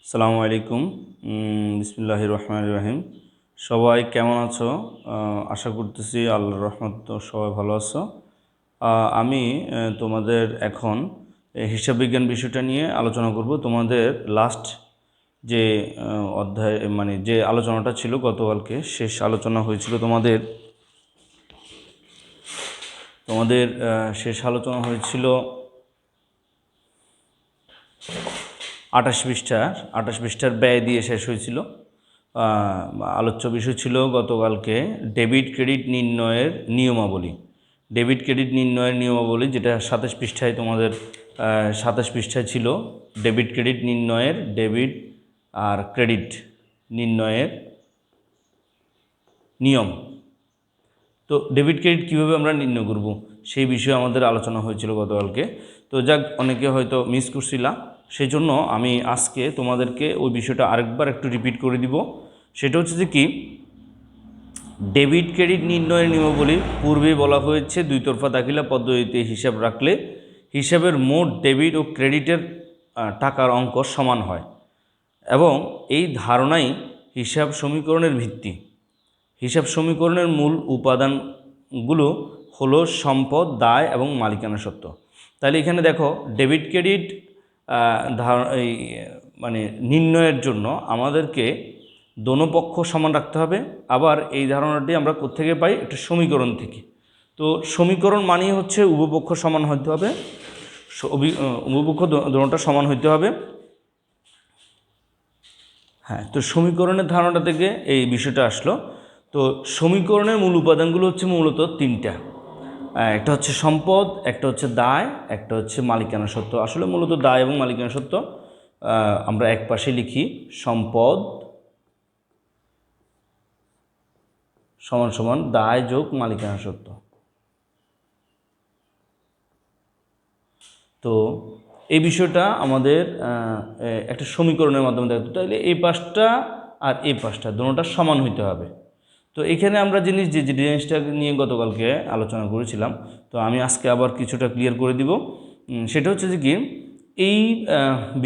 আসসালামু আলাইকুম। বিসমিল্লাহির রহমানির রহিম। সবাই কেমন আছো? আশা করতেছি আল্লাহর রহমতে সবাই ভালো আছো। আমি তোমাদের এখন হিসাব বিজ্ঞান বিষয়টা নিয়ে আলোচনা করব। তোমাদের লাস্ট যে অধ্যায় মানে যে আলোচনাটা ছিল গতকালকে, শেষ আলোচনা হয়েছিল তোমাদের শেষ আলোচনা হয়েছিল 28 পৃষ্ঠার ব্যয় দিয়ে শেষ হয়েছিল। আলোচ্য বিষয় ছিল গতকালকে ডেবিট ক্রেডিট নির্ণয়ের নিয়মাবলী। যেটা 27 পৃষ্ঠায় তোমাদের 27 পৃষ্ঠায় ছিল। ডেবিট ক্রেডিট নির্ণয়ের ডেবিট আর ক্রেডিট নির্ণয়ের নিয়ম। তো ডেবিট ক্রেডিট কীভাবে আমরা নির্ণয় করব সেই বিষয়ে আমাদের আলোচনা হয়েছিল গতকালকে। তো যাক, অনেকে হয়তো মিস করছিলা, সেই জন্য আমি আজকে তোমাদেরকে ওই বিষয়টা আরেকবার একটু রিপিট করে দিব। সেটা হচ্ছে যে কি, ডেবিট ক্রেডিট নির্ণয়ের নিয়মাবলী পূর্বেই বলা হয়েছে দুই তরফা দাখিলা পদ্ধতিতে হিসাব রাখলে হিসাবের মোট ডেবিট ও ক্রেডিটের টাকার অঙ্ক সমান হয় এবং এই ধারণাই হিসাব সমীকরণের ভিত্তি। হিসাব সমীকরণের মূল উপাদানগুলো হলো সম্পদ, দায় এবং মালিকানা সত্ত্ব। তাহলে এখানে দেখো, ডেবিট ক্রেডিট মানে নির্ণয়ের জন্য আমাদেরকে দোনো পক্ষ সমান রাখতে হবে। আবার এই ধারণাটি আমরা কোত্থেকে পাই? একটা সমীকরণ থেকে। তো সমীকরণ মানেই হচ্ছে উভয়পক্ষ সমান হতে হবে, উভয়পক্ষ দোনোটা সমান হইতে হবে। হ্যাঁ, তো সমীকরণের ধারণা থেকে এই বিষয়টা আসলো। তো সমীকরণের মূল উপাদানগুলো হচ্ছে মূলত তিনটা। একটা হচ্ছে সম্পদ, একটা হচ্ছে দায়, একটা হচ্ছে মালিকানা সত্ত্ব। আসলে মূলত দায় এবং মালিকানা সত্ত্ব আমরা এক পাশে লিখি, সম্পদ সমান সমান দায় যোগ মালিকানা সত্ত্ব। তো এই বিষয়টা আমাদের একটা সমীকরণের মাধ্যমে দেখতে, তাহলে এই পাশটা আর এই পাশটা দুটোটা সমান হইতে হবে। তো এখানে আমরা যে জিনিসটা নিয়ে গতকালকে আলোচনা করেছিলাম, তো আমি আজকে আবার কিছুটা ক্লিয়ার করে দিব। সেটা হচ্ছে যে কি, এই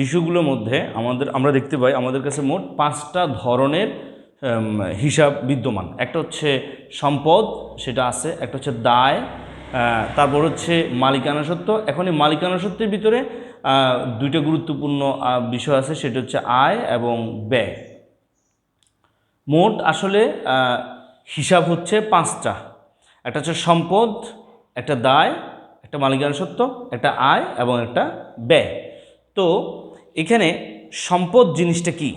বিষয়গুলোর মধ্যে আমরা দেখতে পাই আমাদের কাছে মোট 5টা ধরনের হিসাব বিদ্যমান। একটা হচ্ছে সম্পদ, সেটা আছে। একটা হচ্ছে দায়, তারপর হচ্ছে মালিকানা সত্ত্ব। এখন এই মালিকানা সত্ত্বের ভিতরে দুইটা গুরুত্বপূর্ণ বিষয় আছে, সেটা হচ্ছে আয় এবং ব্যয়। মোট আসলে হিসাব হচ্ছে 5টা। একটা হচ্ছে সম্পদ, একটা দায়, একটা মালিকানা সত্ত্ব, একটা আয় এবং একটা ব্যয়। তো এখানে সম্পদ জিনিসটা কি?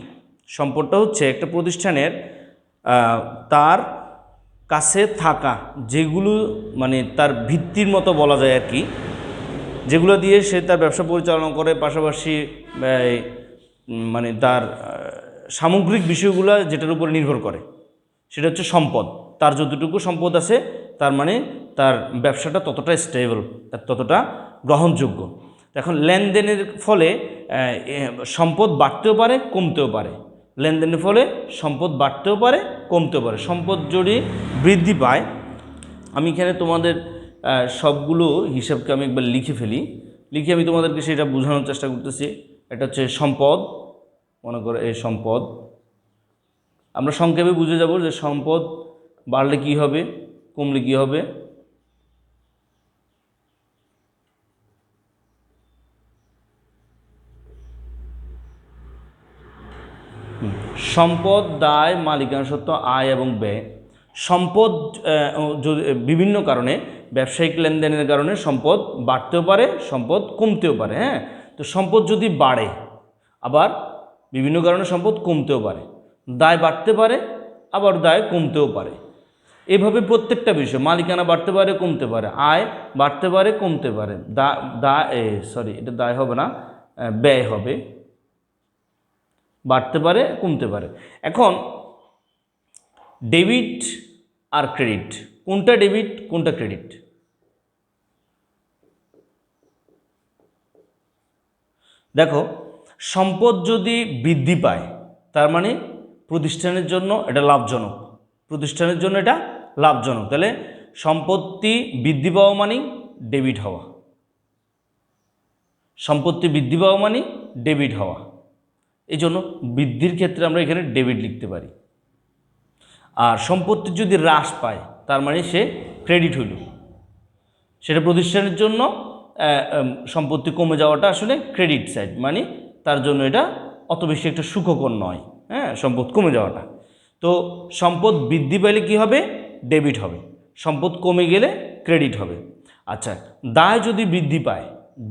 সম্পদটা হচ্ছে একটা প্রতিষ্ঠানের তার কাছে থাকা যেগুলো, মানে তার ভিত্তির মতো বলা যায় আর কি, যেগুলো দিয়ে সে তার ব্যবসা পরিচালনা করে, পাশাপাশি মানে তার সামগ্রিক বিষয়গুলো যেটার উপরে নির্ভর করে, সেটা হচ্ছে সম্পদ। তার যতটুকু সম্পদ আছে, তার মানে তার ব্যবসাটা ততটা স্টেবল, ততটা গ্রহণযোগ্য। এখন লেনদেনের ফলে সম্পদ বাড়তেও পারে, কমতেও পারে। লেনদেনের ফলে সম্পদ বাড়তেও পারে, কমতেও পারে। সম্পদ যদি বৃদ্ধি পায়, আমি এখানে তোমাদের সবগুলো হিসাবকে আমি একবার লিখে ফেলি। লিখে আমি তোমাদেরকে সেটা বোঝানোর চেষ্টা করতেছি। এটা হচ্ছে সম্পদ, মনে করো এই সম্পদ। আমরা সংক্ষেপে বুঝে যাব যে সম্পদ বাড়লে কি হবে, কমলে কি হবে। সম্পদ, দায়, মালিকানা সত্ত্ব, আয় এবং ব্যয়। সম্পদ বিভিন্ন কারণে, ব্যবসায়িক লেনদেনের কারণে সম্পদ বাড়তেও পারে, সম্পদ কমতেও পারে। হ্যাঁ, তো সম্পদ যদি বাড়ে, আবার বিভিন্ন কারণে সম্পদ কমতেও পারে। দায় বাড়তে পারে, আবার দায় কমতেও পারে। এভাবে প্রত্যেকটা বিষয়, মালিকানা বাড়তে পারে, কমতে পারে, আয় বাড়তে পারে, কমতে পারে, এটা দায় হবে না, ব্যয় হবে, বাড়তে পারে, কমতে পারে। এখন ডেবিট আর ক্রেডিট, কোনটা ডেবিট কোনটা ক্রেডিট? দেখো, সম্পদ যদি বৃদ্ধি পায়, তার মানে প্রতিষ্ঠানের জন্য এটা লাভজনক, প্রতিষ্ঠানের জন্য এটা লাভজনক। তাহলে সম্পত্তি বৃদ্ধি পাওয়া মানে ডেবিট হওয়া, সম্পত্তি বৃদ্ধি পাওয়া মানে ডেবিট হওয়া। এই জন্য বৃদ্ধির ক্ষেত্রে আমরা এখানে ডেবিট লিখতে পারি। আর সম্পত্তি যদি হ্রাস পায় তার মানে সে ক্রেডিট হইল, সেটা প্রতিষ্ঠানের জন্য সম্পত্তি কমে যাওয়াটা আসলে ক্রেডিট সাইড, মানে তার জন্য এটা অত বেশি একটা সুখকর নয়, হ্যাঁ, সম্পদ কমে যাওয়াটা। তো সম্পদ বৃদ্ধি পাইলে কি হবে? ডেবিট হবে। সম্পদ কমে গেলে ক্রেডিট হবে। আচ্ছা, দায় যদি বৃদ্ধি পায়,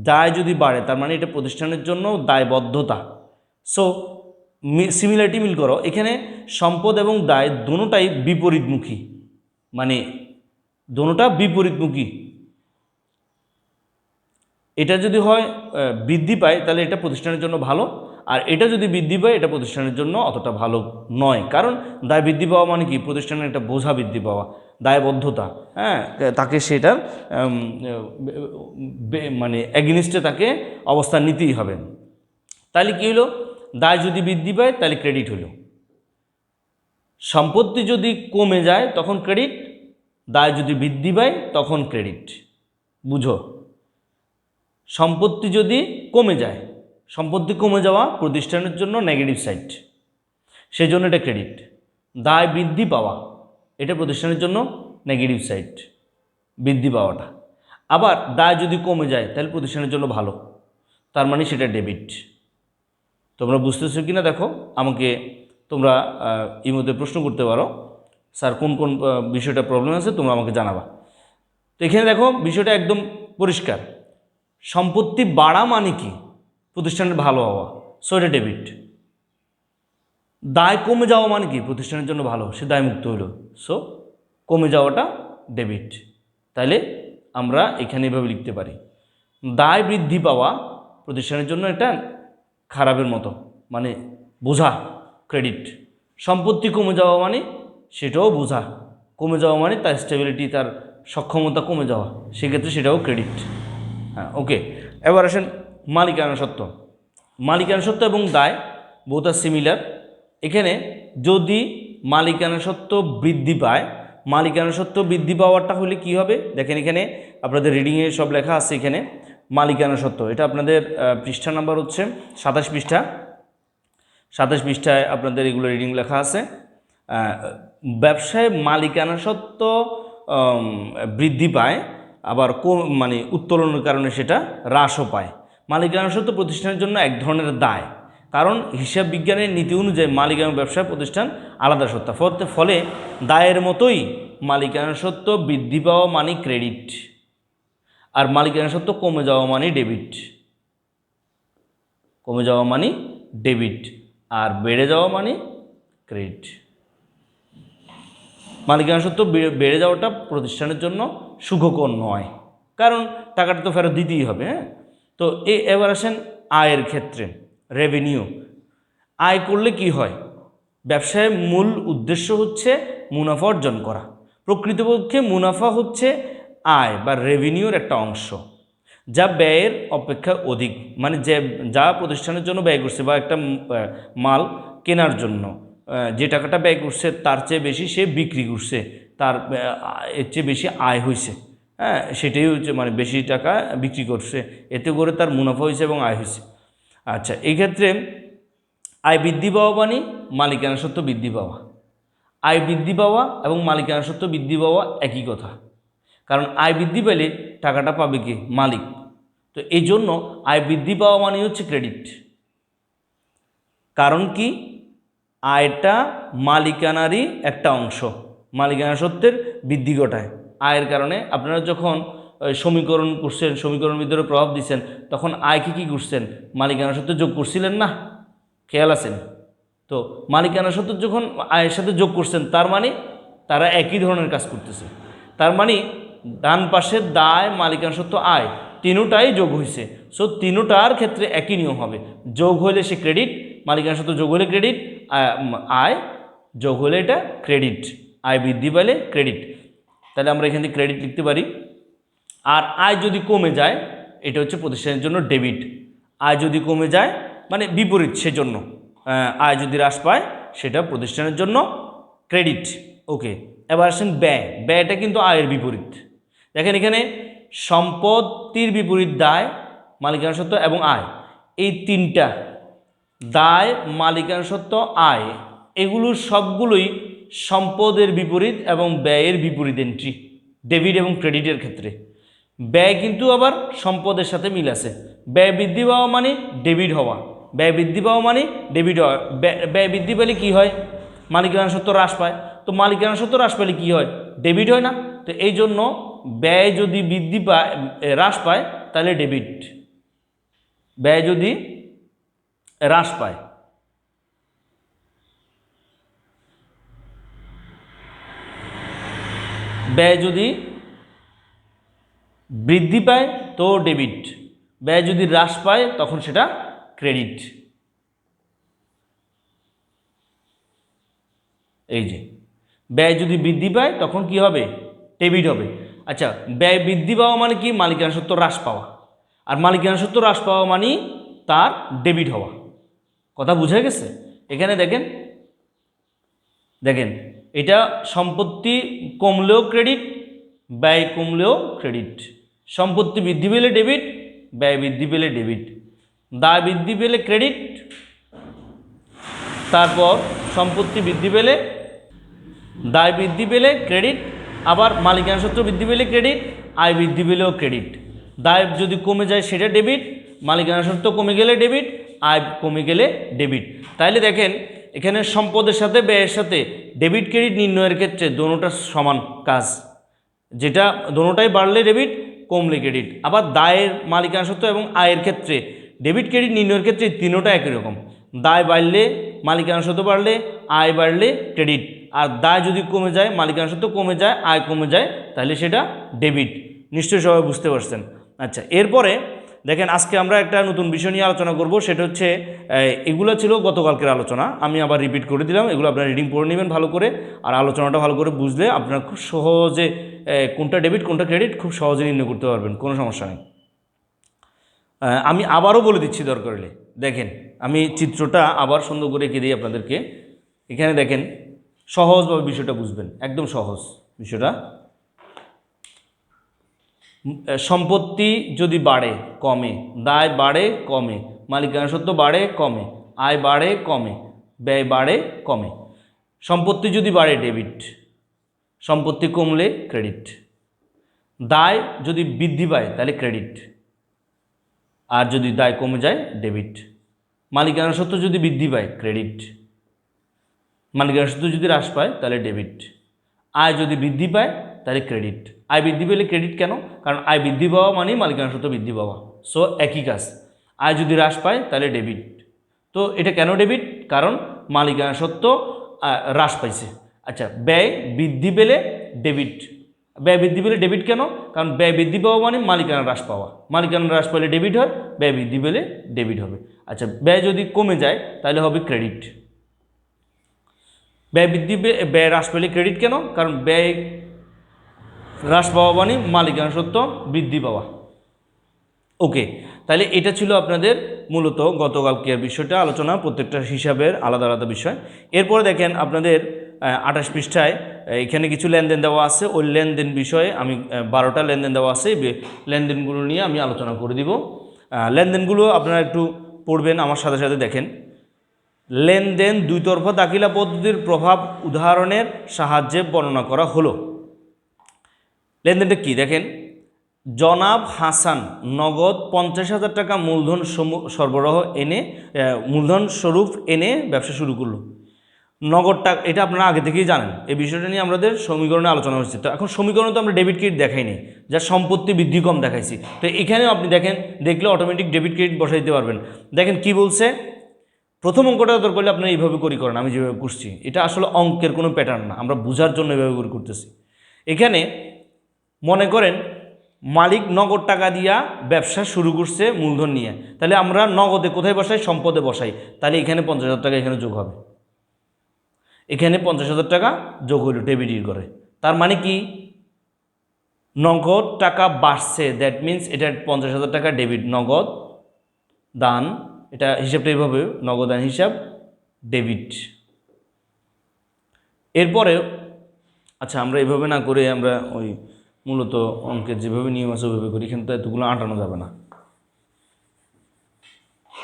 দায় যদি বাড়ে, তার মানে এটা প্রতিষ্ঠানের জন্য দায়বদ্ধতা। সো সিমিলারিটি মিল করো, এখানে সম্পদ এবং দায় দুটোটাই বিপরীতমুখী, মানে দুটোটা বিপরীতমুখী। এটা যদি হয় বৃদ্ধি পায় তাহলে এটা প্রতিষ্ঠানের জন্য ভালো, আর এটা যদি বৃদ্ধি পায় এটা প্রতিষ্ঠানের জন্য অতটা ভালো নয়। কারণ দায় বৃদ্ধি পাওয়া মানে কি? প্রতিষ্ঠানের একটা বোঝা বৃদ্ধি পাওয়া, দায়বদ্ধতা, হ্যাঁ, তাকে সেটার মানে এগেনিস্টে তাকে অবস্থান নিতেই হবে। তাহলে কী হলো? দায় যদি বৃদ্ধি পায় তাহলে ক্রেডিট হলো, সম্পত্তি যদি কমে যায় তখন ক্রেডিট, দায় যদি বৃদ্ধি পায় তখন ক্রেডিট। বুঝো, সম্পত্তি যদি কমে যায়, সম্পত্তি কমে যাওয়া প্রতিষ্ঠানের জন্য নেগেটিভ সাইড, সেই জন্য এটা ক্রেডিট। দায় বৃদ্ধি পাওয়া এটা প্রতিষ্ঠানের জন্য নেগেটিভ সাইড, বৃদ্ধি পাওয়াটা। আবার দায় যদি কমে যায় তাহলে প্রতিষ্ঠানের জন্য ভালো, তার মানে সেটা ডেবিট। তোমরা বুঝতেছো কি না দেখো, আমাকে তোমরা এর মধ্যে প্রশ্ন করতে পারো, স্যার কোন কোন বিষয়টা প্রবলেম আছে তোমরা আমাকে জানাবা। তো এখানে দেখো বিষয়টা একদম পরিষ্কার, সম্পত্তি বাড়া মানে কি? প্রতিষ্ঠানের ভালো হওয়া, সো এটা ডেবিট। দায় কমে যাওয়া মানে কি? প্রতিষ্ঠানের জন্য ভালো, সে দায়মুক্ত হলো, সো কমে যাওয়াটা ডেবিট। তাইলে আমরা এখানে এভাবে লিখতে পারি, দায় বৃদ্ধি পাওয়া প্রতিষ্ঠানের জন্য এটা খারাপের মতো, মানে বোঝা, ক্রেডিট। সম্পত্তি কমে যাওয়া মানে সেটাও বোঝা, কমে যাওয়া মানে তার স্টেবিলিটি, তার সক্ষমতা কমে যাওয়া, সেক্ষেত্রে সেটাও ক্রেডিট। হ্যাঁ, ওকে। এবার আসেন মালিকানা সত্ত্ব। মালিকানা সত্ত্ব এবং দায় বোথ আর সিমিলার। এখানে যদি মালিকানা সত্ত্ব বৃদ্ধি পায়, মালিকানা সত্ত্ব বৃদ্ধি পাওয়ারটা হলে কি হবে? দেখেন এখানে আপনাদের রিডিংয়ে সব লেখা আছে। এখানে মালিকানা সত্ত্ব, এটা আপনাদের পৃষ্ঠা নাম্বার হচ্ছে 27 পৃষ্ঠা, 27 পৃষ্ঠায় আপনাদের এগুলো রিডিং লেখা আছে। ব্যবসায় মালিকানা সত্ত্ব বৃদ্ধি পায়, আবার মানে উত্তোলনের কারণে সেটা হ্রাসও পায়। মালিকানা সত্ত্ব প্রতিষ্ঠানের জন্য এক ধরনের দায়, কারণ হিসাব বিজ্ঞানের নীতি অনুযায়ী মালিকানা ব্যবসা প্রতিষ্ঠান আলাদা সত্তা। ফলে দায়ের মতোই মালিকানা সত্ত্ব বৃদ্ধি পাওয়া মানে ক্রেডিট, আর মালিকানা সত্ত্ব কমে যাওয়া মানে ডেবিট। কমে যাওয়া মানে ডেবিট, আর বেড়ে যাওয়া মানে ক্রেডিট। মালিকানা সত্ত্ব বেড়ে যাওয়াটা প্রতিষ্ঠানের জন্য সুখকর নয়, কারণ টাকাটা তো ফেরত দিতেই হবে। হ্যাঁ, তো এবার আসেন আয়ের ক্ষেত্রে, রেভিনিউ। আয় করলে কি হয়? ব্যবসায়ের মূল উদ্দেশ্য হচ্ছে মুনাফা অর্জন করা। প্রকৃতপক্ষে মুনাফা হচ্ছে আয় বা রেভিনিউর একটা অংশ, যা ব্যয়ের অপেক্ষা অধিক, মানে যা প্রতিষ্ঠানের জন্য ব্যয় করছে বা একটা মাল কেনার জন্য যে টাকাটা ব্যয় করছে তার চেয়ে বেশি সে বিক্রি করছে, তার এর চেয়ে বেশি আয় হয়েছে। হ্যাঁ, সেটাই হচ্ছে মানে বেশি টাকা বিক্রি করছে, এতে করে তার মুনাফা হয়েছে এবং আয় হয়েছে। আচ্ছা, এই ক্ষেত্রে আয় বৃদ্ধি পাওয়া মানে মালিকানা সত্ত্ব বৃদ্ধি পাওয়া। আয় বৃদ্ধি পাওয়া এবং মালিকানা সত্ত্ব বৃদ্ধি পাওয়া একই কথা, কারণ আয় বৃদ্ধি পেলে টাকাটা পাবে কি? মালিক। তো এই জন্য আয় বৃদ্ধি পাওয়া মানে হচ্ছে ক্রেডিট। কারণ কি? আয়টা মালিকানারই একটা অংশ, মালিকানা সত্ত্বের বৃদ্ধি ঘটায়। আয়ের কারণে আপনারা যখন সমীকরণ করছেন, সমীকরণ ভিতরে প্রভাব দিচ্ছেন, তখন আয়কে কী করছেন? মালিকানা সত্ত্বে যোগ করছিলেন না? খেয়াল আছেন তো? মালিকানা সত্ত্ব যখন আয়ের সাথে যোগ করছেন, তার মানে তারা একই ধরনের কাজ করতেছে। তার মানে ডান পাশের দায়, মালিকানা সত্ত্ব, আয় তিনোটাই যোগ হয়েছে। সো তিনোটার ক্ষেত্রে একই নিয়ম হবে, যোগ হলে সে ক্রেডিট, মালিকানা সত্ত্ব যোগ হলে ক্রেডিট, আয় যোগ হলে এটা ক্রেডিট। আয় বৃদ্ধি পেলে ক্রেডিট, তাহলে আমরা এখান থেকে ক্রেডিট লিখতে পারি। আর আয় যদি কমে যায় এটা হচ্ছে প্রতিষ্ঠানের জন্য ডেবিট। আয় যদি কমে যায় মানে বিপরীত, সেজন্য আয় যদি হ্রাস পায় সেটা প্রতিষ্ঠানের জন্য ক্রেডিট। ওকে, এবার আসেন ব্যয়। ব্যয়টা কিন্তু আয়ের বিপরীত। দেখেন এখানে সম্পত্তির বিপরীত দায়, মালিকানা সত্ত্ব এবং আয়, এই তিনটা দায়, মালিকানা সত্ত্ব, আয়, এগুলো সবগুলোই সম্পদের বিপরীত এবং ব্যয়ের বিপরীত এন্ট্রি ডেবিট এবং ক্রেডিটের ক্ষেত্রে। ব্যয় কিন্তু আবার সম্পদের সাথে মিল আছে। ব্যয় বৃদ্ধি পাওয়া মানে ডেবিট হওয়া, ব্যয় বৃদ্ধি পাওয়া মানে ডেবিট হওয়া। ব্যয় বৃদ্ধি পেলে কী হয়? মালিকানা সত্ত্ব হ্রাস পায়। তো মালিকানা সত্ত্ব হ্রাস পেলে কী হয়? ডেবিট হয় না? তো এই জন্য ব্যয় যদি বৃদ্ধি পায়, হ্রাস পায়, তাহলে ডেবিট। ব্যয় যদি হ্রাস পায়, ব্যয় যদি বৃদ্ধি পায় তো ডেবিট, ব্যয় যদি হ্রাস পায় তখন সেটা ক্রেডিট। এই যে ব্যয় যদি বৃদ্ধি পায় তখন কি হবে? ডেবিট হবে। আচ্ছা, ব্যয় বৃদ্ধি পাওয়া মানে কি? মালিকানা সত্ত্ব হ্রাস পাওয়া। আর মালিকানা সত্ত্ব হ্রাস পাওয়া মানে তার ডেবিট হওয়া। কথা বুঝে গেছে? এখানে দেখেন দেখেন এটা সম্পত্তি কমলেও ক্রেডিট, ব্যয় কমলেও ক্রেডিট। সম্পত্তি বৃদ্ধি পেলে ডেবিট, ব্যয় বৃদ্ধি পেলে ডেবিট। দায় বৃদ্ধি পেলে ক্রেডিট, তারপর সম্পত্তি বৃদ্ধি পেলে, দায় বৃদ্ধি পেলে ক্রেডিট, আবার মালিকানা সত্ত্ব বৃদ্ধি পেলে ক্রেডিট, আয় বৃদ্ধি পেলেও ক্রেডিট। দায় যদি কমে যায় সেটা ডেবিট, মালিকানা সত্ত্ব কমে গেলে ডেবিট, আয় কমে গেলে ডেবিট। তাইলে দেখেন এখানে সম্পদের সাথে ব্যয়ের সাথে ডেবিট ক্রেডিট নির্ণয়ের ক্ষেত্রে দোনোটা সমান কাজ, যেটা দোনোটাই বাড়লে ডেবিট, কমলে ক্রেডিট। আবার দায়ের, মালিকানা সত্ত্ব এবং আয়ের ক্ষেত্রে ডেবিট ক্রেডিট নির্ণয়ের ক্ষেত্রে তিনোটা একই রকম। দায় বাড়লে, মালিকানা সত্ত্ব বাড়লে, আয় বাড়লে ক্রেডিট। আর দায় যদি কমে যায়, মালিকানা সত্ত্ব কমে যায়, আয় কমে যায়, তাহলে সেটা ডেবিট। নিশ্চয়ই সবাই বুঝতে পারছেন। আচ্ছা, এরপরে দেখেন আজকে আমরা একটা নতুন বিষয় নিয়ে আলোচনা করব। সেটা হচ্ছে, এগুলো ছিল গতকালকের আলোচনা, আমি আবার রিপিট করে দিলাম। এগুলো আপনারা রিডিং পড়ে নেবেন ভালো করে, আর আলোচনাটা ভালো করে বুঝলে আপনারা খুব সহজে কোনটা ডেবিট কোনটা ক্রেডিট খুব সহজে নির্ণয় করতে পারবেন, কোনো সমস্যা নেই। আমি আবারও বলে দিচ্ছি দরকার হলে। দেখেন আমি চিত্রটা আবার সুন্দর করে এঁকে দিই আপনাদেরকে। এখানে দেখেন সহজভাবে বিষয়টা বুঝবেন, একদম সহজ বিষয়টা। সম্পত্তি যদি বাড়ে কমে, দায় বাড়ে কমে, মালিকানা সত্ত্ব বাড়ে কমে, আয় বাড়ে কমে, ব্যয় বাড়ে কমে। সম্পত্তি যদি বাড়ে ডেবিট, সম্পত্তি কমলে ক্রেডিট। দায় যদি বৃদ্ধি পায় তাহলে ক্রেডিট, আর যদি দায় কমে যায় ডেবিট। মালিকানা সত্ত্ব যদি বৃদ্ধি পায় ক্রেডিট, মালিকানা সত্ত্ব যদি হ্রাস পায় তাহলে ডেবিট। আয় যদি বৃদ্ধি পায় তাহলে ক্রেডিট। আয় বৃদ্ধি পেলে ক্রেডিট কেন? কারণ আয় বৃদ্ধি পাওয়া মানেই মালিকানা সত্ত্ব বৃদ্ধি পাওয়া, সো একই কাজ। আয় যদি হ্রাস পায় তাহলে ডেবিট। তো এটা কেন ডেবিট? কারণ মালিকানা সত্ত্ব হ্রাস পাইছে। আচ্ছা, ব্যয় বৃদ্ধি পেলে ডেবিট। ব্যয় বৃদ্ধি পেলে ডেবিট কেন? কারণ ব্যয় বৃদ্ধি পাওয়া মানে মালিকানা হ্রাস পাওয়া, মালিকানা হ্রাস পেলে ডেবিট হয়, ব্যয় বৃদ্ধি পেলে ডেবিট হবে। আচ্ছা, ব্যয় যদি কমে যায় তাহলে হবে ক্রেডিট। ব্যয় বৃদ্ধি ব্যয় হ্রাস পেলে ক্রেডিট কেন? কারণ ব্যয় হ্রাস পাওয়া মানে মালিকানা সত্ত্ব বৃদ্ধি পাওয়া। ওকে, তাহলে এটা ছিল আপনাদের মূলত গতকালকের বিষয়টা আলোচনা, প্রত্যেকটা হিসাবের আলাদা আলাদা বিষয়। এরপরে দেখেন আপনাদের 28 পৃষ্ঠায় এখানে কিছু লেনদেন দেওয়া আছে। ওই লেনদেন বিষয়ে আমি 12টা লেনদেন দেওয়া আছে, লেনদেনগুলো নিয়ে আমি আলোচনা করে দিব। লেনদেনগুলো আপনারা একটু পড়বেন আমার সাথে সাথে। দেখেন, লেনদেন দুই তরফা দাখিলা পদ্ধতির প্রভাব উদাহরণের সাহায্যে বর্ণনা করা হলো। লেনদেনটা কি দেখেন, জনাব হাসান নগদ 50,000 টাকা মূলধন সরবরাহ এনে, মূলধন স্বরূপ এনে ব্যবসা শুরু করলো। নগদ টাকা, এটা আপনারা আগে থেকেই জানেন, এই বিষয়টা নিয়ে আমাদের সমীকরণে আলোচনা হচ্ছে। তো এখন সমীকরণে তো আমরা ডেবিট ক্রেডিট দেখাই নেই, যা সম্পত্তি বৃদ্ধি কম দেখাইছি। তো এখানেও আপনি দেখেন, দেখলে অটোমেটিক ডেবিট ক্রেডিট বসাই দিতে পারবেন। দেখেন কি বলছে, প্রথম অঙ্কটা দরকার করলে আপনারা এইভাবে করেন, আমি যেভাবে করছি। এটা আসলে অঙ্কের কোনো প্যাটার্ন না, আমরা বোঝার জন্য এভাবে করতেছি। এখানে মনে করেন মালিক নগদ টাকা দিয়া ব্যবসা শুরু করছে মূলধন নিয়ে, তাহলে আমরা নগদে কোথায় বসাই? সম্পদে বসাই। তাহলে এখানে 50,000 টাকা এখানে যোগ হবে, এখানে 50,000 টাকা যোগ হইল ডেবিট করে। তার মানে কি, নগদ টাকা বাড়ছে, দ্যাট মিনস এটা 50,000 টাকা ডেবিট। নগদ দান, এটা হিসাবটা এইভাবে, নগদ দান হিসাব ডেবিট। এরপরে আচ্ছা, আমরা এইভাবে না করে আমরা ওই মূলত অঙ্কের যেভাবে নিয়ম আছে ওইভাবে করি, কিন্তু এতগুলো আটানো যাবে না।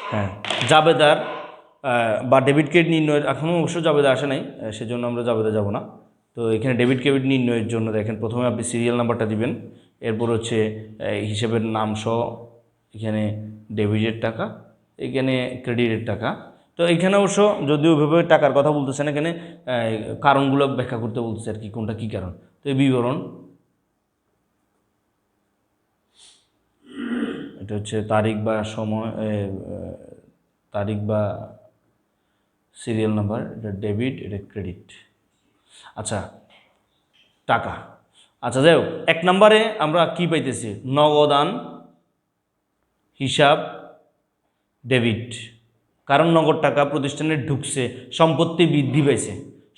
হ্যাঁ, জাবেদার বা ডেবিট ক্রেডিট নির্ণয়ের এখনও অবশ্য জাবেদা আসে নাই, সেজন্য আমরা জাবেদা যাব না। তো এখানে ডেবিট ক্রেডিট নির্ণয়ের জন্য দেখেন প্রথমে আপনি সিরিয়াল নাম্বারটা দিবেন, এরপর হচ্ছে হিসেবের নাম সহ এখানে ডেবিটের টাকা, এখানে ক্রেডিটের টাকা। তো এখানে অবশ্য যদিও ওইভাবে টাকার কথা বলতেছেন, এখানে কারণগুলো ব্যাখ্যা করতে বলতেছে আর কি, কোনটা কী কারণ। তো এই বিবরণ, এটা হচ্ছে তারিখ বা সময়, তারিখ বা সিরিয়াল নাম্বার, এটা ডেবিট, এটা ক্রেডিট। আচ্ছা, টাকা। আচ্ছা যাই হোক, 1 নম্বরে আমরা কি পাইতেছি? নগদান হিসাব ডেবিট, কারণ নগদ টাকা প্রতিষ্ঠানে ঢুকছে, সম্পত্তি বৃদ্ধি পাইছে,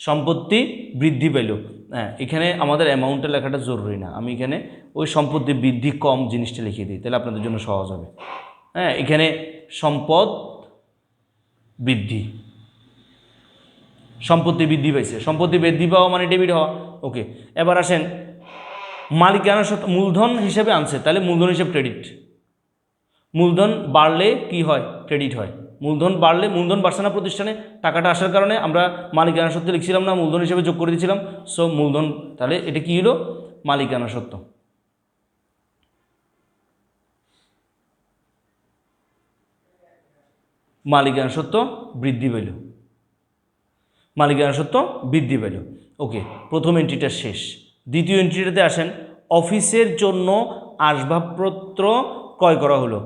সম্পত্তি বৃদ্ধি পাইল। হ্যাঁ, এখানে আমাদের অ্যামাউন্টটা লেখাটা জরুরি না, আমি এখানে ওই সম্পত্তি বৃদ্ধি কম জিনিসটা লিখিয়ে দিই, তাহলে আপনাদের জন্য সহজ হবে। হ্যাঁ, এখানে সম্পদ বৃদ্ধি, সম্পত্তি বৃদ্ধি পাইছে, সম্পত্তি বৃদ্ধি পাওয়া মানে ডেবিট হওয়া। ওকে, এবার আসেন মালিকানা সত্ত্ব মূলধন হিসেবে আনছে, তাহলে মূলধন হিসেবে ক্রেডিট। মূলধন বাড়লে কি হয়? ক্রেডিট হয়। মূলধন বাড়লে, মূলধন বাড়ছে না প্রতিষ্ঠানে, টাকাটা আসার কারণে আমরা মালিকানা সত্ত্ব লিখছিলাম না, মূলধন হিসেবে যোগ করে দিয়েছিলাম। সো মূলধন, তাহলে এটা কি হলো? মালিকানা সত্ত্ব। মালিকানা সত্ত্ব বৃদ্ধি পেল, মালিকানা সত্ত্ব বৃদ্ধি পেল। ওকে, প্রথম এন্ট্রিটা শেষ। দ্বিতীয় এন্ট্রিটাতে আসেন, অফিসের জন্য আসবাবপত্র ক্রয় করা হলো।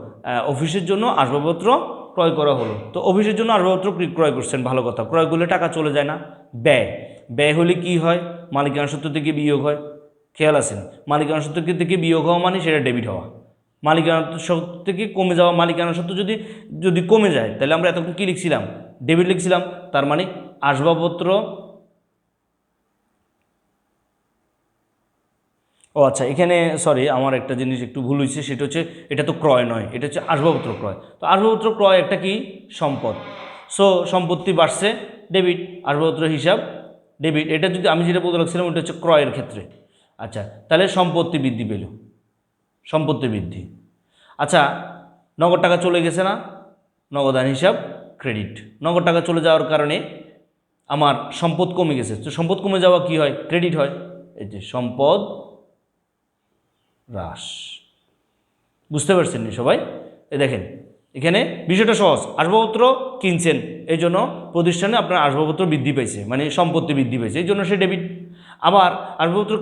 অফিসের জন্য আসবাবপত্র ক্রয় করা হলো। তো অফিসের জন্য আসবাবপত্র ক্রয় করছেন, ভালো কথা। ক্রয় করলে টাকা চলে যায় না? ব্যয়, ব্যয় হলে কি হয়? মালিকানা সত্ত্ব থেকে বিয়োগ হয়। খেয়াল আছেন, মালিকানা সত্ত্ব থেকে বিয়োগ হওয়া মানে সেটা ডেবিট হওয়া। মালিকানা সত্ত্ব থেকে কমে যাওয়া, মালিকানা সত্ত্ব যদি যদি কমে যায়, তাহলে আমরা এতক্ষণ কী লিখছিলাম? ডেবিট লিখছিলাম। তার মানে আসবাবপত্র, ও আচ্ছা, এখানে সরি, আমার একটা জিনিস একটু ভুল হয়েছে, সেটা হচ্ছে এটা তো ক্রয় নয়, এটা হচ্ছে আসবাবপত্র ক্রয়। তো আসবাবপত্র ক্রয় একটা কি? সম্পদ। সো সম্পত্তি বাড়ছে, ডেবিট। আসবাবপত্র হিসাব ডেবিট। এটা যদি আমি যেটা বলতে লাগছিলাম ওটা হচ্ছে ক্রয়ের ক্ষেত্রে। আচ্ছা, তাহলে সম্পত্তি বৃদ্ধি পেল, সম্পত্তি বৃদ্ধি। আচ্ছা, নগদ টাকা চলে গেছে না? নগদান হিসাব ক্রেডিট। নগদ টাকা চলে যাওয়ার কারণে আমার সম্পদ কমে গেছে। তো সম্পদ কমে যাওয়া কি হয়? ক্রেডিট হয়। এই যে সম্পদ হ্রাস। বুঝতে পারছেন নি সবাই? এই দেখেন, এখানে বিষয়টা সহজ। আসবাবপত্র কিনছেন, এই জন্য প্রতিষ্ঠানে আপনার আসবাবপত্র বৃদ্ধি পাইছে, মানে সম্পত্তি বৃদ্ধি পাইছে, এই জন্য সে ডেবিট। আবার আসবাবপত্র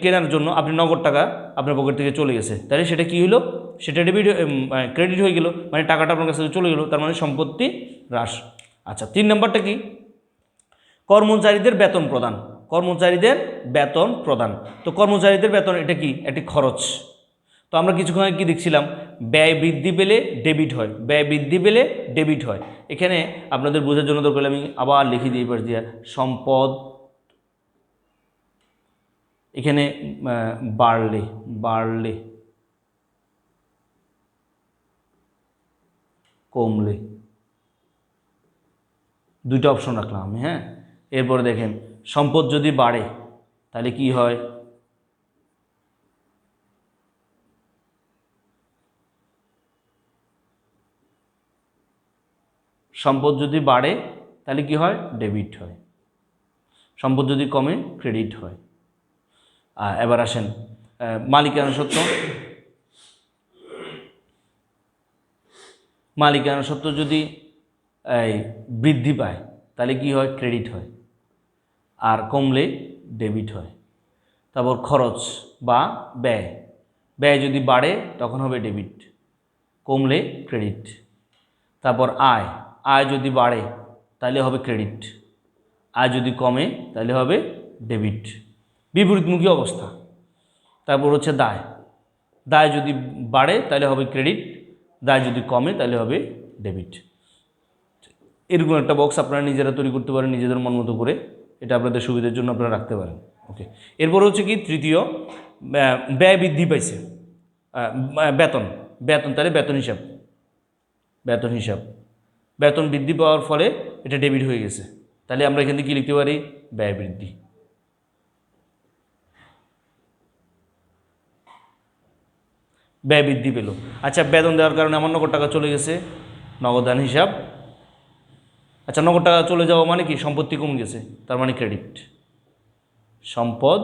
কেনার জন্য আপনি নগদ টাকা আপনার পকেট থেকে চলে গেছে, তাহলে সেটা কি হলো? সেটা ডেবিট, ক্রেডিট হয়ে গেল, মানে টাকাটা আপনার কাছে চলে গেল, তার মানে সম্পত্তি হ্রাস। আচ্ছা, 3 নম্বরটা কি? কর্মচারীদের বেতন প্রদান। কর্মচারীদের বেতন প্রদান। তো কর্মচারীদের বেতন এটা কি? একটি খরচ। তো আমরা কিছুক্ষণ আগে কি দেখছিলাম? ব্যয় বৃদ্ধি পেলে ডেবিট হয়, ব্যয় বৃদ্ধি পেলে ডেবিট হয়। এখানে আপনাদের বোঝার জন্য দরকার আমি আবার লিখে দিই পাশ দিয়া, সম্পদ এখানে বাড়লে, বাড়লে কমলে, দুইটা অপশন রাখলাম আমি। হ্যাঁ, এরপরে দেখেন সম্পদ যদি বাড়ে তাহলে কি হয়? সম্পদ যদি বাড়ে তাহলে কি হয়? ডেবিট হয়। সম্পদ যদি কমে ক্রেডিট হয়। এবার আসেন মালিকানা সত্ত্ব। মালিকানা সত্ত্ব যদি বৃদ্ধি পায় তাহলে কি হয়? ক্রেডিট হয়। আর কমলে ডেবিট হয়। তারপর খরচ বা ব্যয়, ব্যয় যদি বাড়ে তখন হবে ডেবিট, কমলে ক্রেডিট। তারপর আয়, আয় যদি বাড়ে তাহলে হবে ক্রেডিট, আয় যদি কমে তাহলে হবে ডেবিট, বিপরীতমুখী অবস্থা। তারপর হচ্ছে দায়, দায় যদি বাড়ে তাহলে হবে ক্রেডিট, দায় যদি কমে তাহলে হবে ডেবিট। এরকম একটা বক্স আপনারা নিজেরা তৈরি করতে পারেন নিজেদের মন মতো করে, এটা আপনাদের সুবিধার জন্য আপনারা রাখতে পারেন। ওকে, এরপর হচ্ছে কি? তৃতীয়, ব্যয় বৃদ্ধি পাইছে, বেতন, বেতন তাহলে বেতন হিসাব, বেতন হিসাব, বেতন বৃদ্ধি পাওয়ার ফলে এটা ডেবিট হয়ে গেছে, তাহলে আমরা এখান থেকে কী লিখতে পারি? ব্যয় বৃদ্ধি। ব্যয় বৃদ্ধি পেল। আচ্ছা, বেতন দেওয়ার কারণে আমার নগদ টাকা চলে গেছে, নগদান হিসাব আচ্ছা, নগদ টাকা চলে যাওয়া মানে কি? সম্পত্তি কমে গেছে, তার মানে ক্রেডিট। সম্পদ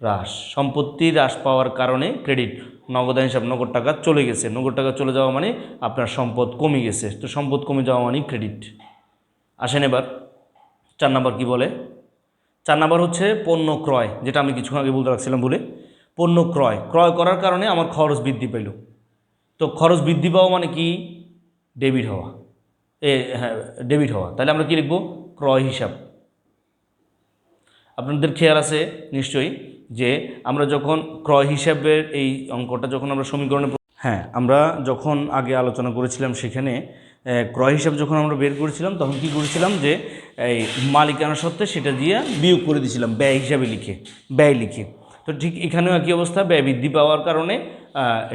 হ্রাস, সম্পত্তি হ্রাস পাওয়ার কারণে ক্রেডিট। নগদান হিসাব, নগদ টাকা চলে গেছে, নগদ টাকা চলে যাওয়া মানে আপনার সম্পদ কমে গেছে, তো সম্পদ কমে যাওয়া মানে ক্রেডিট। আসেন এবার 4 নাম্বার কি বলে। 4 নাম্বার হচ্ছে পণ্য ক্রয়, যেটা আমি কিছুক্ষণ আগে বলতে রাখছিলাম বলে। পণ্য ক্রয়, ক্রয় করার কারণে আমার খরচ বৃদ্ধি পেল। তো খরচ বৃদ্ধি পাওয়া মানে কি? ডেবিট হওয়া। হ্যাঁ, ডেবিট হওয়া। তাহলে আমরা কি লিখব? ক্রয় হিসাব। আপনাদের খেয়াল আছে নিশ্চয়ই যে আমরা যখন ক্রয় হিসাবের এই অঙ্কটা যখন আমরা সমীকরণে, হ্যাঁ, আমরা যখন আগে আলোচনা করেছিলাম সেখানে ক্রয় হিসাব যখন আমরা বের করেছিলাম তখন কি করেছিলাম যে এই মালিকানা সত্ত্বে সেটা দিয়ে বিয়োগ করে দিয়েছিলাম ব্যয় হিসাবে লিখে, ব্যয় লিখে। তো ঠিক এখানেও একই অবস্থা, ব্যয় বৃদ্ধি পাওয়ার কারণে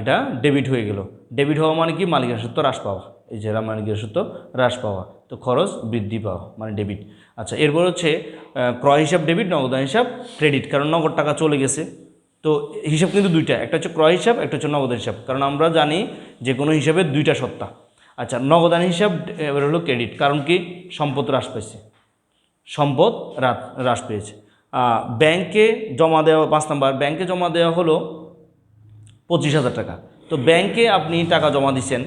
এটা ডেবিট হয়ে গেল। ডেবিট হওয়া মানে কি? মালিকানা সত্ত্ব হ্রাস পাওয়া, এই যে মালিকানা সত্ত্ব হ্রাস পাওয়া, তো খরচ বৃদ্ধি পাওয়া মানে ডেবিট। আচ্ছা, এরপর হচ্ছে ক্রয় হিসাব ডেবিট, নগদান হিসাব ক্রেডিট, কারণ নগদ টাকা চলে গেছে। তো হিসাব কিন্তু দুইটা, একটা হচ্ছে ক্রয় হিসাব, একটা হচ্ছে নগদ হিসাব, কারণ আমরা জানি যে কোনো হিসাবের দুইটা সত্তা। আচ্ছা, নগদান হিসাব এবার হলো ক্রেডিট, কারণ কি? সম্পদ হ্রাস পেয়েছে, সম্পদ হ্রাস পেয়েছে। ব্যাংকে জমা দেওয়া, 5 নাম্বার, ব্যাংকে জমা দেওয়া হলো 25,000 টাকা। তো ব্যাংকে আপনি টাকা জমা দিচ্ছেন,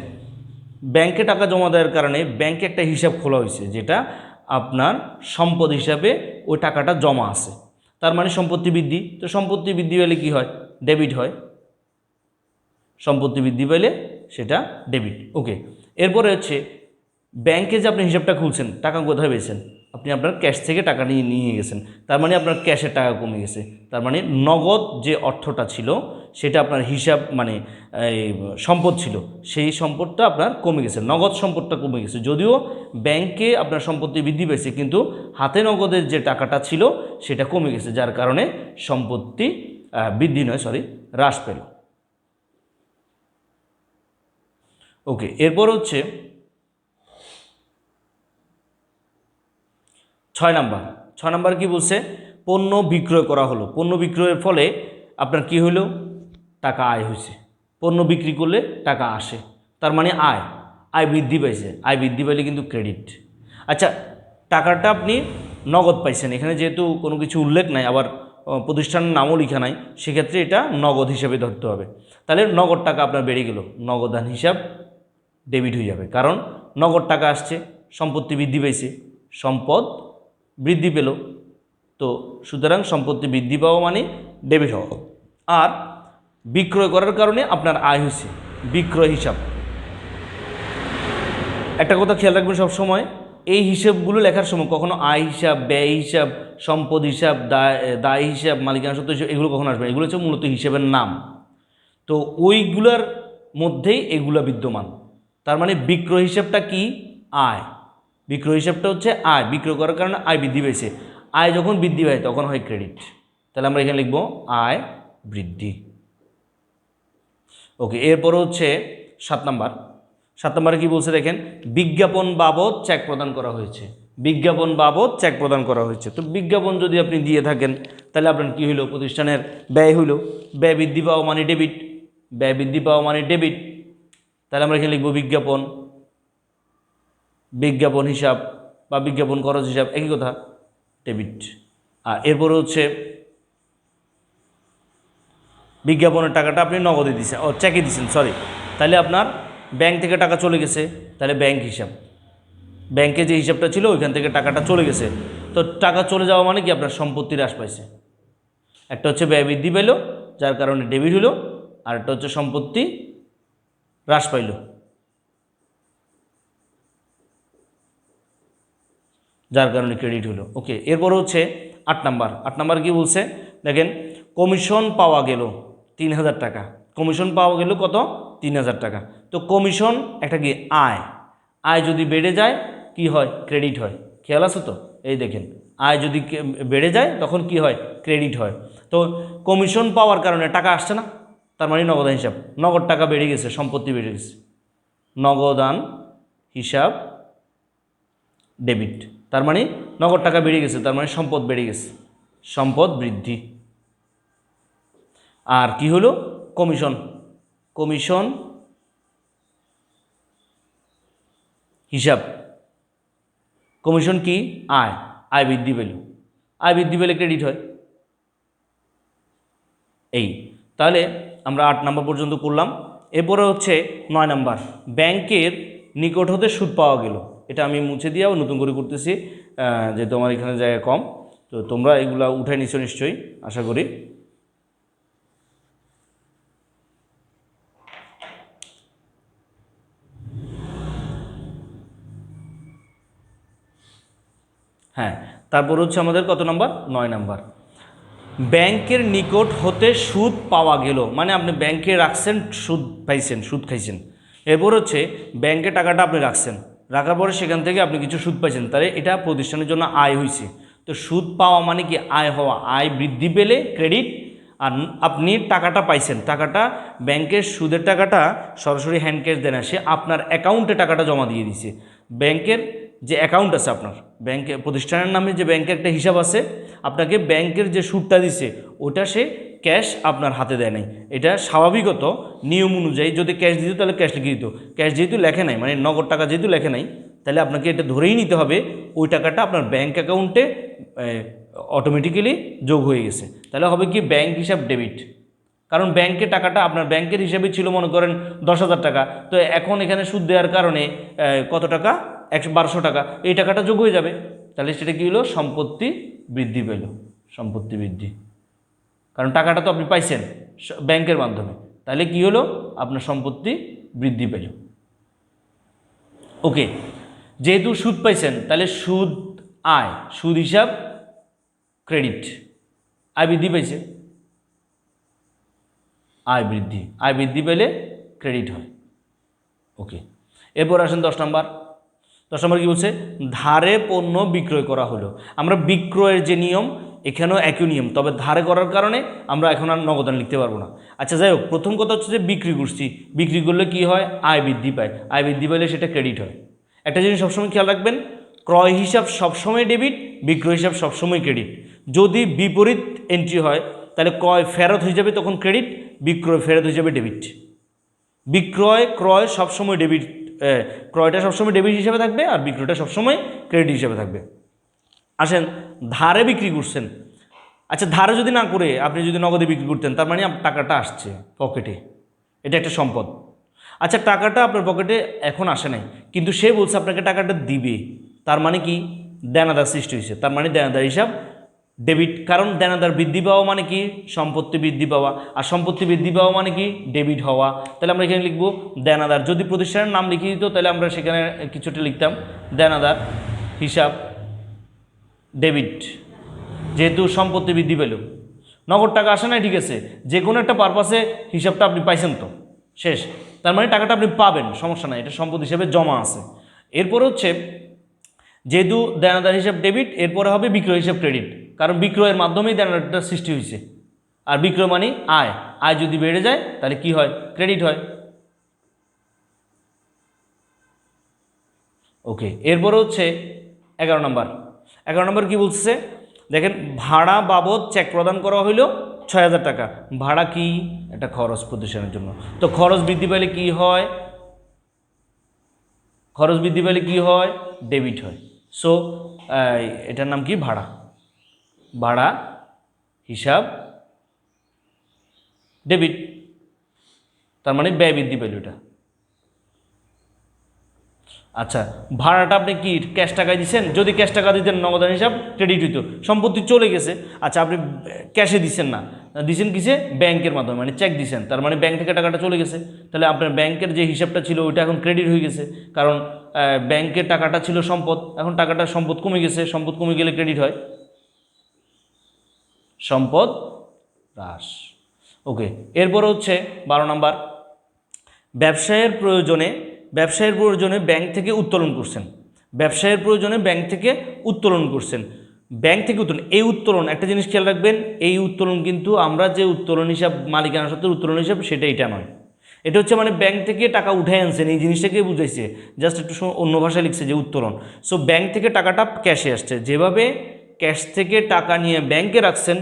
ব্যাংকে টাকা জমা দেওয়ার কারণে ব্যাংকে একটা হিসাব খোলা হয়েছে, যেটা আপনার সম্পদ হিসাবে ওই টাকাটা জমা আছে, তার মানে সম্পত্তি বৃদ্ধি। তো সম্পত্তি বৃদ্ধি পেলে কি হয়? ডেবিট হয়। সম্পত্তি বৃদ্ধি পেলে সেটা ডেবিট। ওকে, এরপরে হচ্ছে ব্যাংকে যে আপনি হিসাবটা খুলছেন, টাকা কোথায় পেয়েছেন? আপনি আপনার ক্যাশ থেকে টাকা নিয়ে গেছেন, তার মানে আপনার ক্যাশের টাকা কমে গেছে, তার মানে নগদ যে অর্থটা ছিল সেটা আপনার হিসাব মানে এই সম্পদ ছিল, সেই সম্পদটা আপনার কমে গেছে, নগদ সম্পদটা কমে গেছে। যদিও ব্যাংকে আপনার সম্পত্তি বৃদ্ধি পেয়েছে, কিন্তু হাতে নগদের যে টাকাটা ছিল সেটা কমে গেছে, যার কারণে সম্পত্তি বৃদ্ধি নয়, হ্রাস পেল। ওকে, এরপর হচ্ছে 6 নাম্বার। 6 নাম্বার কি বলছে? পণ্য বিক্রয় করা হলো, পণ্য বিক্রয়ের ফলে আপনার কি হলো? টাকা আয় হয়েছে। পণ্য বিক্রি করলে টাকা আসে, তার মানে আয় বৃদ্ধি পাইছে, আয় বৃদ্ধি পাইলে কিন্তু ক্রেডিট। আচ্ছা, টাকাটা আপনি নগদ পাইছেন, এখানে যেহেতু কোনো কিছু উল্লেখ নাই, আবার প্রতিষ্ঠানের নামও লেখা নাই, সেক্ষেত্রে এটা নগদ হিসাবে ধরতে হবে। তাহলে নগদ টাকা আপনার বেড়ে গেল, নগদান হিসাব ডেবিট হয়ে যাবে, কারণ নগদ টাকা আসছে, সম্পত্তি বৃদ্ধি পেয়েছে, সম্পদ বৃদ্ধি পেল। তো সুতরাং সম্পত্তি বৃদ্ধি পাওয়া মানে ডেবিট হওয়া। আর বিক্রয় করার কারণে আপনার আয় হয়েছে, বিক্রয় হিসাব। একটা কথা খেয়াল রাখবেন সবসময়, এই হিসাবগুলো লেখার সময় কখনো আয় হিসাব, ব্যয় হিসাব, সম্পদ হিসাব, দায় হিসাব, মালিকানা সত্ত্ব হিসাব এগুলো কখনো আসবে না। এগুলো হচ্ছে মূলত হিসাবের নাম, তো ওইগুলার মধ্যেই এগুলা বিদ্যমান। তার মানে বিক্রয় হিসাবটা কি? আয়। বিক্রয় হিসাবটা হচ্ছে আয়, বিক্রয় করার কারণে আয় বৃদ্ধি পেয়েছে, আয় যখন বৃদ্ধি পায় তখন হয় ক্রেডিট। তাহলে আমরা এখানে লিখব আয় বৃদ্ধি। ওকে, এরপর হচ্ছে 7 নাম্বার। 7 নাম্বারে কি বলছে দেখেন, বিজ্ঞাপন বাবদ চেক প্রদান করা হয়েছে, বিজ্ঞাপন বাবদ চেক প্রদান করা হয়েছে। তো বিজ্ঞাপন যদি আপনি দিয়ে থাকেন তাহলে আপনার কি হইল? প্রতিষ্ঠানের ব্যয় হইল, ব্যয় বৃদ্ধি পাওয়া মানে ডেবিট, ব্যয় বৃদ্ধি পাওয়া মানে ডেবিট। তাহলে আমরা এখানে লিখব বিজ্ঞাপন, বিজ্ঞাপন হিসাব বা বিজ্ঞাপন খরচ হিসাব একই কথা, ডেবিট। আর এরপরে হচ্ছে বিজ্ঞাপনের টাকাটা আপনি নগদে দিচ্ছেন, চেকে দিচ্ছেন, তাহলে আপনার ব্যাংক থেকে টাকা চলে গেছে, তাহলে ব্যাংক হিসাব, ব্যাংকে যে হিসাবটা ছিল ওইখান থেকে টাকাটা চলে গেছে। তো টাকা চলে যাওয়া মানে কি? আপনার সম্পত্তি হ্রাস পাইছে। একটা হচ্ছে ব্যয় বৃদ্ধি পেল, যার কারণে ডেবিট হলো, আর একটা হচ্ছে সম্পত্তি হ্রাস পাইল, যার কারণে ক্রেডিট হলো। ওকে, এরপর হচ্ছে 8 নাম্বার। 8 নাম্বার কি বলছে দেখেন, কমিশন পাওয়া গেল 3,000 টাকা। কমিশন পাওয়া গেল কত? 3,000 টাকা। তো কমিশন একটা কি? আয়। আয় যদি বেড়ে যায় কি হয়? ক্রেডিট হয়। খেয়াল আছে তো? এই দেখেন, আয় যদি বেড়ে যায় তখন কি হয়? ক্রেডিট হয়। তো কমিশন পাওয়ার কারণে টাকা আসছে না, তার মানে নগদান হিসাব, নগদ টাকা বেড়ে গেছে, সম্পত্তি বেড়ে গেছে, নগদান হিসাব ডেবিট। তার মানে নগদ টাকা বেড়ে গেছে, তার মানে সম্পদ বেড়ে গেছে, সম্পদ বৃদ্ধি। আর কি হলো? কমিশন, কমিশন হিসাব কমিশন কি? আয়, আয় বৃদ্ধি পেল, আয় বৃদ্ধি পেলে ক্রেডিট হয়। এই তাহলে আমরা 8 নম্বর পর্যন্ত করলাম। এরপরে হচ্ছে 9 নম্বর, ব্যাংকের নিকট হতে সুদ পাওয়া গেল। এটা আমি মুছে দিয়েও নতুন করে করতেছি, যেহেতু আমার এখানে জায়গা কম। তো তোমরা এগুলা উঠে নিছো নিশ্চয়ই, আশা করি। হ্যাঁ, তারপর হচ্ছে আমাদের কত নম্বর? 9 নম্বর, ব্যাংকের নিকট হতে সুদ পাওয়া গেল, মানে আপনি ব্যাংকে রাখছেন, সুদ পাইছেন, সুদ খাইছেন। এরপর হচ্ছে ব্যাংকে টাকাটা আপনি রাখছেন, রাখার পরে সেখান থেকে আপনি কিছু সুদ পাইছেন, তাহলে এটা প্রতিষ্ঠানের জন্য আয় হয়েছে। তো সুদ পাওয়া মানে কি? আয় হওয়া, আয় বৃদ্ধি পেলে ক্রেডিট। আর আপনি টাকাটা পাইছেন, টাকাটা ব্যাংকের সুদের টাকাটা সরাসরি হ্যান্ড ক্যাশ দেয় না, সে আপনার অ্যাকাউন্টে টাকাটা জমা দিয়ে দিছে। ব্যাংকের যে অ্যাকাউন্ট আছে আপনার, ব্যাংকে প্রতিষ্ঠানের নামে যে ব্যাংকের একটা হিসাব আছে, আপনাকে ব্যাংকের যে সুদটা দিছে ওটা সে ক্যাশ আপনার হাতে দেয় নাই। এটা স্বাভাবিকত নিয়ম অনুযায়ী যদি ক্যাশ দিত তাহলে ক্যাশ লিখে দিত, ক্যাশ যেহেতু লেখে নাই, মানে নগদ টাকা যেহেতু লেখে নাই, তাহলে আপনাকে এটা ধরেই নিতে হবে ওই টাকাটা আপনার ব্যাংক অ্যাকাউন্টে অটোমেটিক্যালি যোগ হয়ে গেছে। তাহলে হবে কি? ব্যাংক হিসাব ডেবিট। কারণ ব্যাংকে টাকাটা আপনার ব্যাংকের হিসাবে ছিল মনে করেন 10,000 টাকা, তো এখন এখানে সুদ দেওয়ার কারণে কত টাকা? 1200 টাকা, এই টাকাটা যোগ হয়ে যাবে। তাহলে সেটা কী হলো? সম্পত্তি বৃদ্ধি পেল, সম্পত্তি বৃদ্ধি। কারণ টাকাটা তো আপনি পাইছেন ব্যাংকের মাধ্যমে, তাহলে কি হলো? আপনার সম্পত্তি বৃদ্ধি পেল। ওকে, যেহেতু সুদ পাইছেন তাহলে সুদ আয়, সুদ হিসাব ক্রেডিট, আয় বৃদ্ধি পাইছে, আয় বৃদ্ধি, আয় বৃদ্ধি পেলে ক্রেডিট হয়। ওকে, এরপর আসেন 10 নম্বর। 10 নম্বর কী বলছে? ধারে পণ্য বিক্রয় করা হলো। আমরা বিক্রয়ের যে নিয়ম, এখানেও একই নিয়ম, তবে ধারে করার কারণে আমরা এখন আর নগদান লিখতে পারবো না। আচ্ছা যাই হোক, প্রথম কথা হচ্ছে যে বিক্রি করছি, বিক্রি করলে কি হয়? আয় বৃদ্ধি পায়, আয় বৃদ্ধি পেলে সেটা ক্রেডিট হয়। একটা জিনিস সবসময় খেয়াল রাখবেন, ক্রয় হিসাব সবসময় ডেবিট, বিক্রয় হিসাব সবসময় ক্রেডিট। যদি বিপরীত এন্ট্রি হয় তাহলে ক্রয় ফেরত হয়ে যাবে তখন ক্রেডিট, বিক্রয় ফেরত হয়ে যাবে ডেবিট। বিক্রয় ক্রয় সবসময় ডেবিট, ক্রয়টা সবসময় ডেবিট হিসেবে থাকবে আর বিক্রয়টা সবসময় ক্রেডিট হিসেবে থাকবে। আসেন, ধারে বিক্রি করছেন। আচ্ছা, ধারে যদি না করে আপনি যদি নগদে বিক্রি করতেন, তার মানে টাকাটা আসছে পকেটে, এটা একটা সম্পদ। আচ্ছা, টাকাটা আপনার পকেটে এখন আসে নাই, কিন্তু সে বলছে আপনাকে টাকাটা দিবে, তার মানে কি? দেনাদার সৃষ্টি হয়েছে, তার মানে দেনাদার হিসাব ডেবিট। কারণ দেনাদার বৃদ্ধি পাওয়া মানে কি? সম্পত্তি বৃদ্ধি পাওয়া, আর সম্পত্তি বৃদ্ধি পাওয়া মানে কি? ডেবিট হওয়া। তাহলে আমরা এখানে লিখবো দেনাদার। যদি প্রতিষ্ঠানের নাম লিখে দিত তাহলে আমরা সেখানে কিছুটা লিখতাম দেনাদার হিসাব ডেবিট, যেহেতু সম্পত্তি বৃদ্ধি পেল। নগদ টাকা আসে না, ঠিক আছে, যে কোনো একটা পারপাসে হিসাবটা আপনি পাইছেন তো শেষ, তার মানে টাকাটা আপনি পাবেন, সমস্যা নাই, এটা সম্পদ হিসেবে জমা আছে। এরপর হচ্ছে যেহেতু দেনাদার হিসাব ডেবিট, এরপরে হবে বিক্রয় হিসাব ক্রেডিট, কারণ বিক্রয়ের মাধ্যমেই দেনাদারটা সৃষ্টি হয়েছে। আর বিক্রয় মানে আয়, আয় যদি বেড়ে যায় তাহলে কি হয়? ক্রেডিট হয়। ওকে, এরপরে হচ্ছে 11 নম্বর। 11 নম্বর কী বলছে? দেখেন, ভাড়া বাবদ চেক প্রদান করা হইলো 6,000 টাকা। ভাড়া কি? একটা খরচ প্রতিষ্ঠানের জন্য, তো খরচ বৃদ্ধি পেলে কি হয়? খরচ বৃদ্ধি পেলে কি হয়? ডেবিট হয়। সো এটার নাম কি? ভাড়া। ভাড়া হিসাব ডেবিট, তার মানে ব্যয় বৃদ্ধি পেল এটা। আচ্ছা, ভাড়াটা আপনি কি ক্যাশ টাকায় দিচ্ছেন? যদি ক্যাশ টাকা দিতেন নগদান হিসাব ক্রেডিট হইতো, সম্পত্তি চলে গেছে। আচ্ছা, আপনি ক্যাশে দিচ্ছেন না, দিচ্ছেন কিসে? ব্যাংকের মাধ্যমে, মানে চেক দিচ্ছেন, তার মানে ব্যাংক থেকে টাকাটা চলে গেছে, তাহলে আপনার ব্যাংকের যে হিসাবটা ছিল ওইটা এখন ক্রেডিট হয়ে গেছে, কারণ ব্যাংকের টাকাটা ছিল সম্পদ, এখন টাকাটা সম্পদ কমে গেছে, সম্পদ কমে গেলে ক্রেডিট হয়, সম্পদ হ্রাস। ওকে, এরপর হচ্ছে 12 নম্বর, ব্যবসায়ের প্রয়োজনে ব্যাংক থেকে উত্তোলন করছেন। ব্যবসায়ের প্রয়োজনে ব্যাংক থেকে উত্তোলন করছেন, ব্যাংক থেকে উত্তোলন। এই উত্তোলন, একটা জিনিস খেয়াল রাখবেন, এই উত্তোলন কিন্তু আমরা যে উত্তোলন হিসাব, মালিকানা সত্ত্বের উত্তোলন হিসাব, সেটা এটা নয়। এটা হচ্ছে মানে ব্যাংক থেকে টাকা উঠে আনছেন, এই জিনিসটাকে বুঝাইছে, জাস্ট একটু অন্য ভাষায় লিখছে যে উত্তোলন। সো ব্যাংক থেকে টাকাটা ক্যাশে আসছে, যেভাবে ক্যাশ থেকে টাকা নিয়ে ব্যাংকে রাখছেন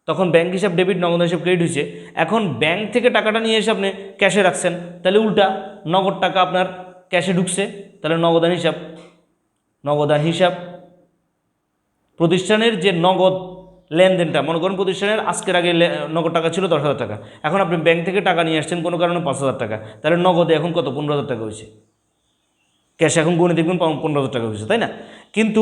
তখন ব্যাংক হিসাব ডেবিট, নগদ হিসাব ক্রেডিট হয়েছে। এখন ব্যাংক থেকে টাকাটা নিয়ে এসে আপনি ক্যাশে রাখছেন, তাহলে উল্টা, নগদ টাকা আপনার ক্যাশে ঢুকছে, তাহলে নগদান হিসাব নগদান হিসাব, প্রতিষ্ঠানের যে নগদ লেনদেনটা, মনে করেন প্রতিষ্ঠানের আজকের আগে নগদ টাকা ছিল 10,000 টাকা, এখন আপনি ব্যাংক থেকে টাকা নিয়ে আসছেন কোনো কারণে 5,000 টাকা, তাহলে নগদে এখন কত? 15,000 টাকা হয়েছে। ক্যাশ এখন গুণে দেখবেন 15,000 টাকা হয়েছে, তাই না? কিন্তু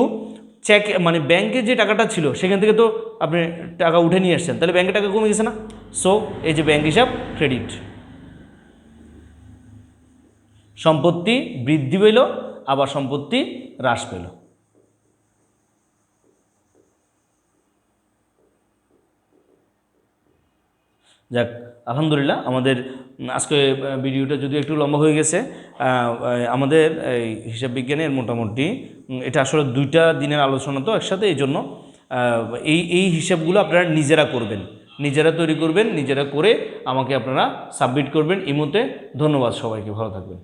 চেক মানে ব্যাংকে যে টাকাটা ছিল সেখান থেকে তো আপনি টাকা উঠে নিয়ে আসছেন, তাহলে ব্যাংকে টাকা কমে গেছে না? সো এই যে ব্যাংক হিসাব ক্রেডিট। সম্পত্তি বৃদ্ধি পেল, আবার সম্পত্তি হ্রাস পেল। যাক, আলহামদুলিল্লাহ, আমাদের আজকে ভিডিওটা যদিও একটু লম্বা হয়ে গেছে, আমাদের এই হিসাব বিজ্ঞানের মোটামুটি এটা আসলে 2টা দিনের আলোচনা তো একসাথে, এই জন্য এই হিসাবগুলো আপনারা নিজেরা করবেন, নিজেরা তৈরি করবেন, নিজেরা করে আমাকে আপনারা সাবমিট করবেন ইমোতে। ধন্যবাদ সবাইকে, ভালো থাকবেন।